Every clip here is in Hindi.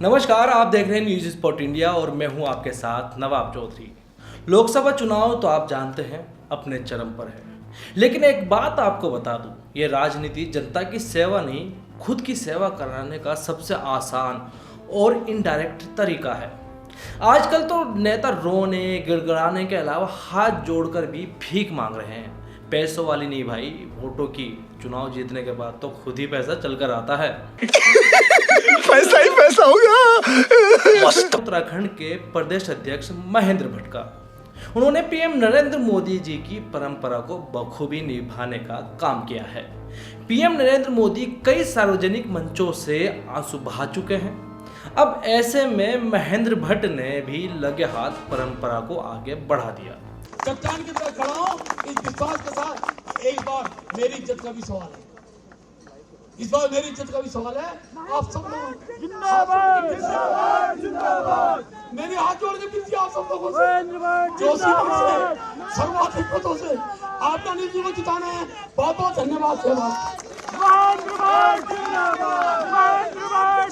नमस्कार, आप देख रहे हैं न्यूज स्पॉट इंडिया और मैं हूं आपके साथ नवाब चौधरी। लोकसभा चुनाव तो आप जानते हैं अपने चरम पर है, लेकिन एक बात आपको बता दूं, ये राजनीति जनता की सेवा नहीं, खुद की सेवा कराने का सबसे आसान और इनडायरेक्ट तरीका है। आजकल तो नेता रोने गिड़गिड़ाने के अलावा हाथ जोड़कर भी भीख मांग रहे हैं। पैसों वाली नहीं भाई, वोटों की। चुनाव जीतने के बाद तो खुद ही पैसा चलकर आता है। पैसा ही पैसा होगा। उत्तराखंड के प्रदेश अध्यक्ष महेंद्र भट्ट, उन्होंने पीएम नरेंद्र मोदी जी की परंपरा को बखूबी निभाने का काम किया है। पीएम नरेंद्र मोदी कई सार्वजनिक मंचों से आंसू बहा चुके हैं। अब ऐसे में महेंद्र भट्ट ने भी लगे हाथ परंपरा को आगे बढ़ा दिया। चट्टान की तरह खड़ा हूं इस विश्वास के साथ, एक बार मेरी इज्जत का भी सवाल है। इस बार मेरी इज्जत का भी सवाल है। आप सब लोग जिंदाबाद जिंदाबाद जिंदाबाद, मेरे हाथ जोड़ के विनती आप सब लोगों से, जोशी मठ से सर्वाधिक मतों से आपका नीति को जिताना है। बहुत बहुत धन्यवाद।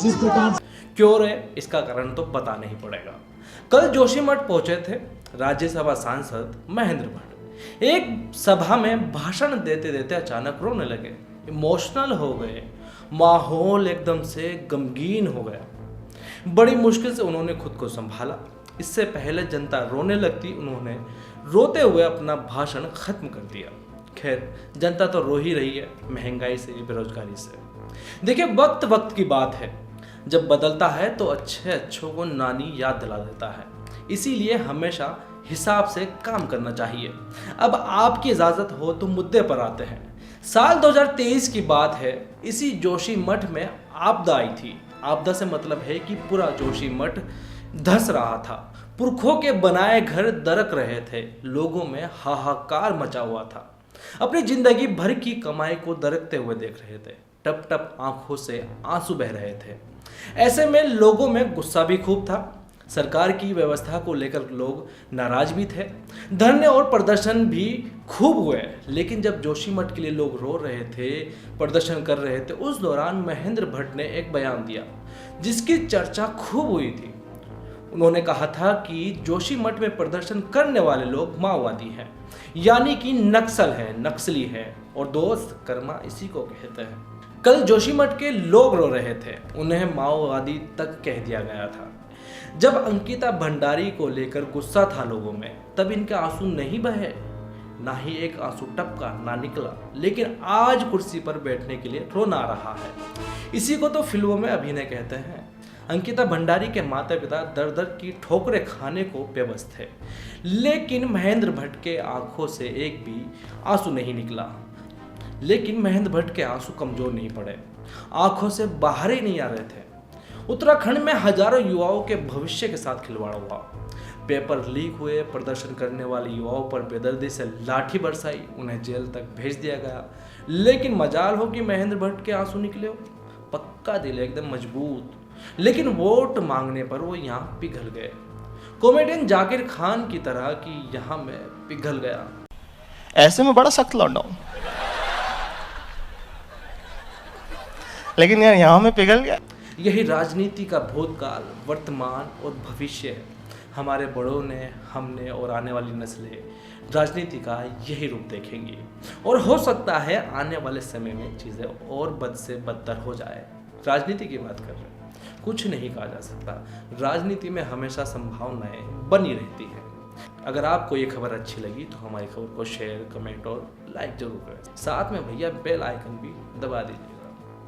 जिस प्रकार क्यों रे, इसका कारण तो पता नहीं पड़ेगा। कल जोशीमठ पहुंचे थे राज्यसभा सांसद महेंद्र भट्ट। एक सभा में भाषण देते देते अचानक रोने लगे, इमोशनल हो गए, माहौल एकदम से गमगीन हो गया। बड़ी मुश्किल से उन्होंने खुद को संभाला। इससे पहले जनता रोने लगती, उन्होंने रोते हुए अपना भाषण खत्म कर दिया। खैर, जनता तो रो ही रही है, महंगाई से, बेरोजगारी से। देखिए, वक्त वक्त की बात है, जब बदलता है तो अच्छों को नानी याद दिला देता है। इसीलिए हमेशा हिसाब से काम करना चाहिए। अब आपकी इजाज़त हो तो मुद्दे पर आते हैं। साल 2023 की बात है, इसी जोशीमठ में आपदा आई थी। आपदा से मतलब है कि पूरा जोशीमठ धंस रहा था। पुरखों के बनाए घर दरक रहे थे, लोगों में हाहाकार मचा हुआ था। अपनी जिंदगी भर की कमाई को दरकते हुए देख रहे थे, टप टप आंखों से आंसू बह रहे थे। ऐसे में लोगों में गुस्सा भी खूब था। सरकार की व्यवस्था को लेकर लोग नाराज भी थे। धरने और प्रदर्शन भी खूब हुए। लेकिन जब जोशीमठ के लिए लोग रो रहे थे, प्रदर्शन कर रहे थे, उस दौरान महेंद्र भट्ट ने एक बयान दिया जिसकी चर्चा खूब हुई थी। उन्होंने कहा था कि जोशीमठ में प्रदर्शन करने वाले लोग माओवादी हैं, यानी कि नक्सल है, नक्सली है, और दोस्त कर्मा इसी को कहते हैं। कल जोशीमठ के लोग रो रहे थे, उन्हें माओवादी तक कह दिया गया था। जब अंकिता भंडारी को लेकर गुस्सा था लोगों में, तब इनके आंसू नहीं बहे, ना ही एक आंसू टपका, ना निकला। लेकिन आज कुर्सी पर बैठने के लिए रोना आ रहा है। इसी को तो फिल्मों में अभिनय कहते हैं। अंकिता भंडारी के माता पिता दर दर की ठोकरें खाने को बेबस थे, लेकिन महेंद्र भट्ट के आंखों से एक भी आंसू नहीं निकला। लेकिन महेंद्र भट्ट के आंसू कमजोर नहीं पड़े, आंखों से बाहर ही नहीं आ रहे थे। उत्तराखंड में हजारों युवाओं के भविष्य के साथ खिलवाड़ हुआ। पेपर लीक हुए, प्रदर्शन करने वाले युवाओं पर बेदर्दी से लाठी बरसाई, उन्हें जेल तक भेज दिया गया। लेकिन मजाल हो कि महेंद्र भट्ट के आंसू निकले हो। पक्का दिल, एकदम मजबूत। लेकिन वोट मांगने पर वो यहाँ पिघल गए। कॉमेडियन जाकिर खान की तरह कि यहाँ मैं पिघल गया। ऐसे में बड़ा सख्त लौंडा हूं, लेकिन यार यहाँ में पिघल गया। यही राजनीति का भूतकाल, वर्तमान और भविष्य है। हमारे बड़ों ने, हमने और आने वाली नस्लें राजनीति का यही रूप देखेंगी। और हो सकता है आने वाले समय में चीज़ें और बद से बदतर हो जाए। राजनीति की बात कर रहे हैं, कुछ नहीं कहा जा सकता। राजनीति में हमेशा संभावनाएं बनी रहती हैं। अगर आपको ये खबर अच्छी लगी तो हमारी खबर को शेयर, कमेंट और लाइक जरूर करें। साथ में भैया बेल आइकन भी दबा दीजिए।